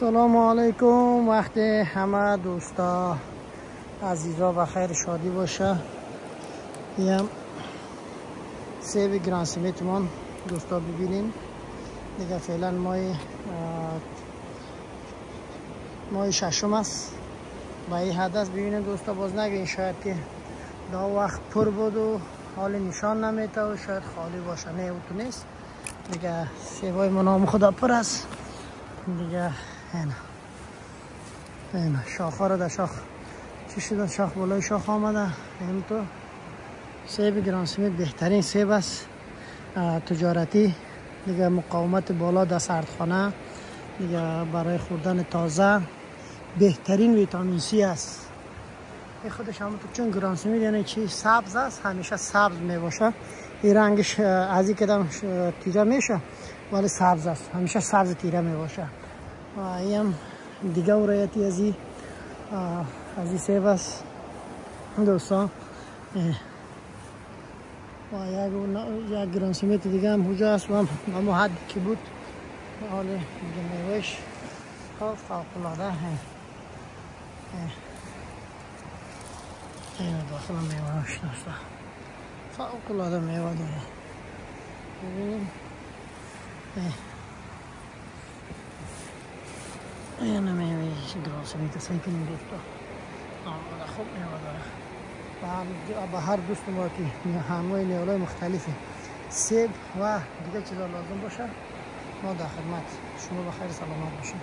سلام علیکم. وقت همه دوستا عزیزا و خیر شادی باشه. این سیب گران سمیت من دوستا ببینین دیگه. فعلا ماه ششم است. با این حدث ببینین دوستا، باز نگین شاید که دا وقت پر بود و حال نشان نمیده و شاید خالی باشه. نه او تو نیست دیگه. سیبای منام خدا پر است دیگه. این شاخ ها را در شاخ چی شده؟ شاخ بالای شاخ آمده. این تو سیب گران سمیت بهترین سیب است تجارتی دیگه. مقاومت بالا در سردخانه دیگه، برای خوردن تازه بهترین ویتامین سی است. این خودش هم تو چون گران سمیت یعنی چی؟ سبز است، همیشه سبز می باشه. این رنگش از این کدام تیره میشه ولی سبز است، همیشه سبز تیره می باشه. و این دیگه ورایتی از این سیب است دوستان. و یک گران سمیت دیگه هم هجا است و هم همون حد که بود. حال دیگه میوش فوق العاده. این داخل میوهش دوستا فوق العاده میوه داره. ببینیم این میوه گران سمیت است. این کنیم دوستا خوب میوه داره. با هر دوست ما که همه نیالای مختلفی سیب و دیگه چیزا لازم باشه ما در خدمت شما. بخیر سلامت باشین.